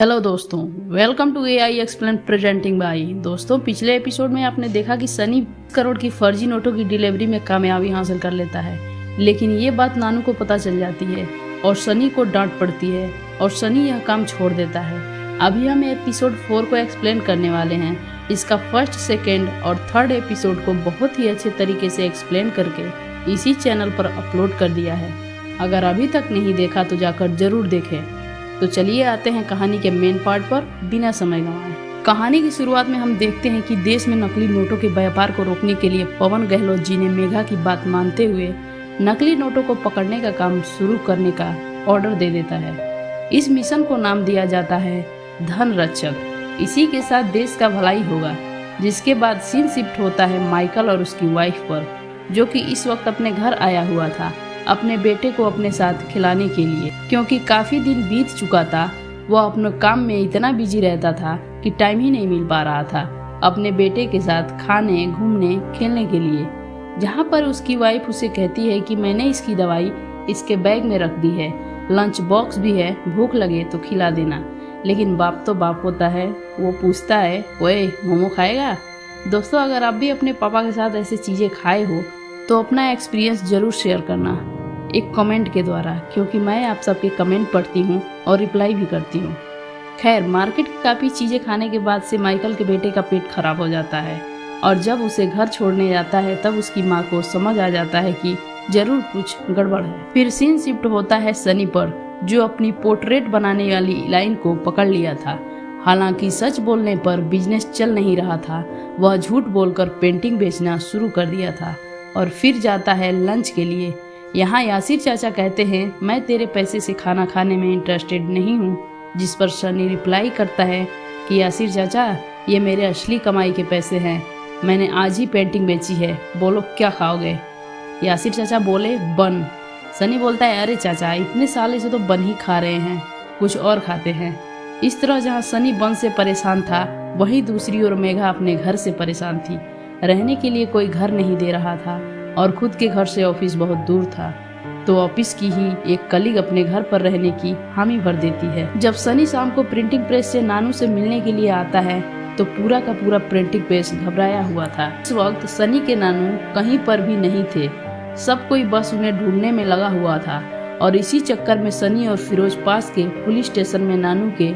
Hello दोस्तों, welcome to AI explain presenting by. दोस्तों, पिछले एपिसोड में आपने देखा कि सनी करोड़ की फर्जी नोटों की डिलीवरी में कामयाबी हासिल कर लेता है, लेकिन ये बात नानू को पता चल जाती है और सनी को डांट पड़ती है और सनी यह काम छोड़ देता है। अभी हम एपिसोड 4 को एक्सप्लेन करने वाले हैं। इसका फर्स्ट, सेकेंड और थर्ड एपिसोड को बहुत ही अच्छे तरीके से एक्सप्लेन करके इसी चैनल पर अपलोड कर दिया है। अगर अभी तक नहीं देखा तो जाकर जरूर देखें। तो चलिए आते हैं कहानी के मेन पार्ट पर बिना समय गंवाए। कहानी की शुरुआत में हम देखते हैं कि देश में नकली नोटों के व्यापार को रोकने के लिए पवन गहलोत जी ने मेघा की बात मानते हुए नकली नोटों को पकड़ने का काम शुरू करने का ऑर्डर दे देता है। इस मिशन को नाम दिया जाता है धन रक्षक। इसी के साथ देश का भलाई होगा। जिसके बाद सीन शिफ्ट होता है माइकल और उसकी वाइफ पर, जो कि इस वक्त अपने घर आया हुआ था अपने बेटे को अपने साथ खिलाने के लिए, क्योंकि काफी दिन बीत चुका था। वह अपने काम में इतना बिजी रहता था कि टाइम ही नहीं मिल पा रहा था अपने बेटे के साथ खाने, घूमने, खेलने के लिए। जहाँ पर उसकी वाइफ उसे कहती है कि मैंने इसकी दवाई इसके बैग में रख दी है, लंच बॉक्स भी है, भूख लगे तो खिला देना। लेकिन बाप तो बाप होता है। वो पूछता है, ओए मोमो खाएगा? दोस्तों, अगर आप भी अपने पापा के साथ ऐसी चीजें खाए हो तो अपना एक्सपीरियंस जरूर शेयर करना एक कमेंट के द्वारा, क्योंकि मैं आप सबके कमेंट पढ़ती हूँ और रिप्लाई भी करती हूँ। खैर, मार्केट की काफ़ी चीज़ें खाने के बाद से माइकल के बेटे का पेट खराब हो जाता है और जब उसे घर छोड़ने जाता है तब उसकी माँ को समझ आ जाता है कि जरूर कुछ गड़बड़ है। फिर सीन शिफ्ट होता है सनी पर, जो अपनी पोर्ट्रेट बनाने वाली लाइन को पकड़ लिया था। हालांकि सच बोलने पर बिजनेस चल नहीं रहा था, वह झूठ बोलकर पेंटिंग बेचना शुरू कर दिया था। और फिर जाता है लंच के लिए। यहाँ यासिर चाचा कहते हैं, मैं तेरे पैसे से खाना खाने में इंटरेस्टेड नहीं हूँ। जिस पर सनी रिप्लाई करता है कि यासिर चाचा, ये मेरे असली कमाई के पैसे हैं, मैंने आज ही पेंटिंग बेची है, बोलो क्या खाओगे? यासिर चाचा बोले, बन। सनी बोलता है, अरे चाचा, इतने साल से तो बन ही खा रहे हैं, कुछ और खाते हैं। इस तरह जहाँ सनी बन से परेशान था, वहीं दूसरी ओर मेघा अपने घर से परेशान थी। रहने के लिए कोई घर नहीं दे रहा था और खुद के घर से ऑफिस बहुत दूर था, तो ऑफिस की ही एक कलीग अपने घर पर रहने की हामी भर देती है। जब सनी शाम को प्रिंटिंग प्रेस से नानू से मिलने के लिए आता है तो पूरा का पूरा प्रिंटिंग प्रेस घबराया हुआ था। इस वक्त सनी के नानू कहीं पर भी नहीं थे। सब कोई बस उन्हें ढूंढने में लगा हुआ था और इसी चक्कर में सनी और फिरोज पास के पुलिस स्टेशन में नानू के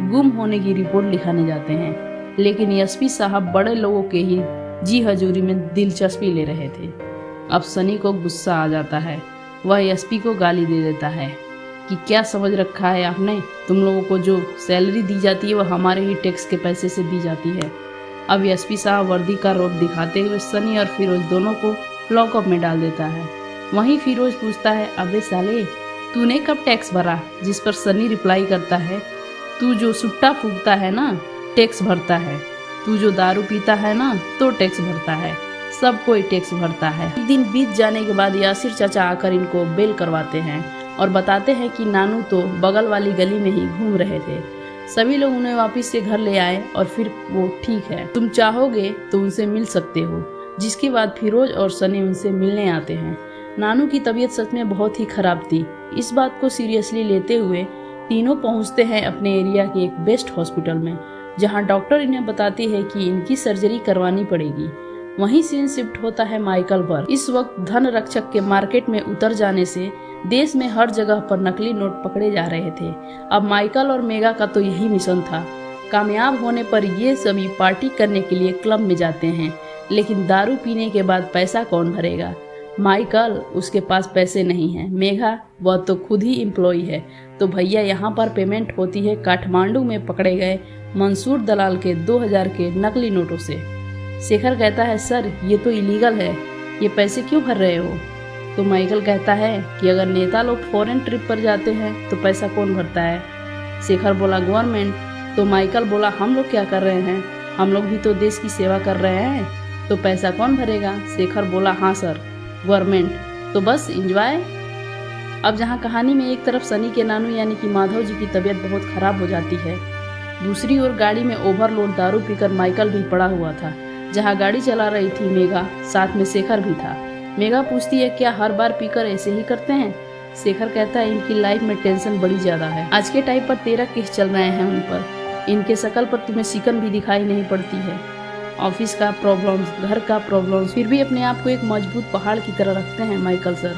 गुम होने की रिपोर्ट लिखाने जाते हैं। लेकिन एसपी साहब बड़े लोगों के ही जी हजूरी में दिलचस्पी ले रहे थे। अब सनी को गुस्सा आ जाता है। वह एसपी को गाली दे देता है कि क्या समझ रखा है आपने, तुम लोगों को जो सैलरी दी जाती है वह हमारे ही टैक्स के पैसे से दी जाती है। अब एसपी साहब वर्दी का रोब दिखाते हुए सनी और फिरोज दोनों को लॉकअप में डाल देता है। वहीं फिरोज पूछता है, अबे साले, तूने कब टैक्स भरा? जिस पर सनी रिप्लाई करता है, तू जो सुट्टा फूकता है ना, टैक्स भरता है। तू जो दारू पीता है ना, तो टैक्स भरता है। सब कोई टैक्स भरता है। एक दिन बीत जाने के बाद यासिर चाचा आकर इनको बेल करवाते हैं और बताते हैं कि नानू तो बगल वाली गली में ही घूम रहे थे। सभी लोग उन्हें वापस से घर ले आए और फिर वो ठीक है, तुम चाहोगे तो उनसे मिल सकते हो। जिसके बाद फिरोज और सनी उनसे मिलने आते हैं। नानू की तबीयत सच में बहुत ही खराब थी। इस बात को सीरियसली लेते हुए तीनों पहुंचते हैं अपने एरिया के एक बेस्ट हॉस्पिटल में, जहां डॉक्टर इन्हें बताती है कि इनकी सर्जरी करवानी पड़ेगी। वहीं सीन शिफ्ट होता है माइकल पर। इस वक्त धन रक्षक के मार्केट में उतर जाने से देश में हर जगह पर नकली नोट पकड़े जा रहे थे। अब माइकल और मेगा का तो यही मिशन था। कामयाब होने पर ये सभी पार्टी करने के लिए क्लब में जाते हैं, लेकिन दारू पीने के बाद पैसा कौन भरेगा? माइकल, उसके पास पैसे नहीं हैं। मेघा, वह तो खुद ही एम्प्लॉय है, तो भैया यहाँ पर पेमेंट होती है काठमांडू में पकड़े गए मंसूर दलाल के 2000 के नकली नोटों से। शेखर कहता है, सर ये तो इलीगल है, ये पैसे क्यों भर रहे हो? तो माइकल कहता है कि अगर नेता लोग फॉरेन ट्रिप पर जाते हैं तो पैसा कौन भरता है? शेखर बोला, गवर्नमेंट। तो माइकल बोला, हम लोग क्या कर रहे हैं? हम लोग भी तो देश की सेवा कर रहे हैं, तो पैसा कौन भरेगा? शेखर बोला, हाँ सर, गवर्नमेंट। तो बस एंजॉय। अब जहाँ कहानी में एक तरफ सनी के नानू यानी कि माधव जी की तबीयत बहुत खराब हो जाती है, दूसरी ओर गाड़ी में ओवरलोड दारू पीकर माइकल भी पड़ा हुआ था। जहाँ गाड़ी चला रही थी मेघा, साथ में शेखर भी था। मेघा पूछती है, क्या हर बार पीकर ऐसे ही करते हैं? शेखर कहता है इनकी लाइफ में टेंशन बड़ी ज्यादा है। आज के टाइम पर 13 केस चल रहे हैं उन पर। इनके शकल पर तुम्हें शिकन भी दिखाई नहीं पड़ती है। ऑफिस का प्रॉब्लम्स, घर का प्रॉब्लम्स, फिर भी अपने आप को एक मजबूत पहाड़ की तरह रखते हैं माइकल सर।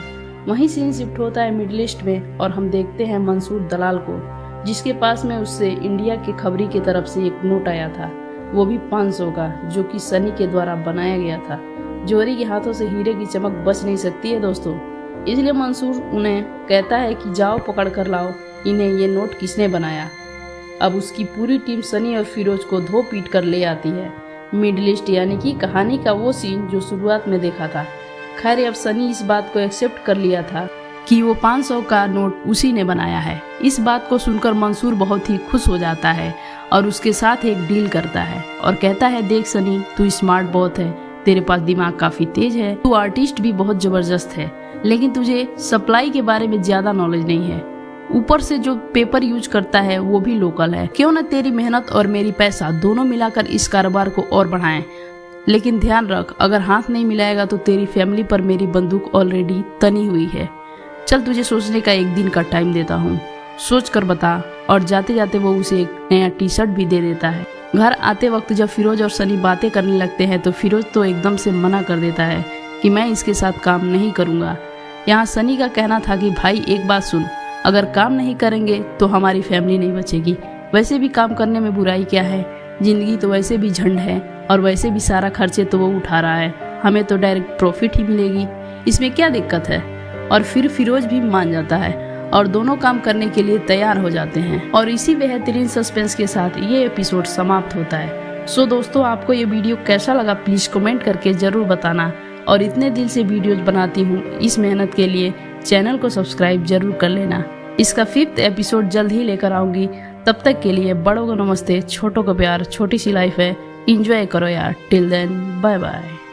वहीं सीन शिफ्ट होता है मिडिल ईस्ट में और हम देखते हैं मंसूर दलाल को, जिसके पास में उससे इंडिया के खबरी की तरफ से एक नोट आया था, वो भी 500 का, जो कि सनी के द्वारा बनाया गया था। जौहरी के हाथों से हीरे की चमक बच नहीं सकती है दोस्तों, इसलिए मंसूर उन्हें कहता है कि जाओ पकड़ कर लाओ इन्हें, ये नोट किसने बनाया। अब उसकी पूरी टीम सनी और फिरोज को धो पीट कर ले आती है मिडिल ईस्ट, यानी कि कहानी का वो सीन जो शुरुआत में देखा था। खैर अब सनी इस बात को एक्सेप्ट कर लिया था कि वो 500 का नोट उसी ने बनाया है। इस बात को सुनकर मंसूर बहुत ही खुश हो जाता है और उसके साथ एक डील करता है और कहता है देख सनी, तू स्मार्ट बहुत है, तेरे पास दिमाग काफी तेज है, तू आर्टिस्ट भी बहुत जबरदस्त है, लेकिन तुझे सप्लाई के बारे में ज्यादा नॉलेज नहीं है। ऊपर से जो पेपर यूज करता है वो भी लोकल है। क्यों न तेरी मेहनत और मेरी पैसा दोनों मिलाकर इस कारोबार को और बढ़ाएं। लेकिन ध्यान रख, अगर हाथ नहीं मिलाएगा तो तेरी फैमिली पर मेरी बंदूक ऑलरेडी तनी हुई है। चल तुझे सोचने का एक दिन का टाइम देता हूँ, सोच कर बता। और जाते जाते वो उसे एक नया टी शर्ट भी दे देता है। घर आते वक्त जब फिरोज और सनी बातें करने लगते हैं तो फिरोज तो एकदम से मना कर देता है कि मैं इसके साथ काम नहीं करूँगा। यहाँ सनी का कहना था कि भाई एक बात सुन, अगर काम नहीं करेंगे तो हमारी फैमिली नहीं बचेगी। वैसे भी काम करने में बुराई क्या है, जिंदगी तो वैसे भी झंड है और वैसे भी सारा खर्चे तो वो उठा रहा है, हमें तो डायरेक्ट प्रॉफिट ही मिलेगी, इसमें क्या दिक्कत है। और फिर फिरोज भी मान जाता है और दोनों काम करने के लिए तैयार हो जाते हैं। और इसी बेहतरीन सस्पेंस के साथ ये एपिसोड समाप्त होता है। सो दोस्तों, आपको ये वीडियो कैसा लगा प्लीज कमेंट करके जरूर बताना। और इतने दिल से वीडियोज बनाती हूँ, इस मेहनत के लिए चैनल को सब्सक्राइब जरूर कर लेना। इसका 5th एपिसोड जल्द ही लेकर आऊंगी। तब तक के लिए बड़ों को नमस्ते, छोटों को प्यार, छोटी सी लाइफ है, एंजॉय करो यार। Till then bye bye.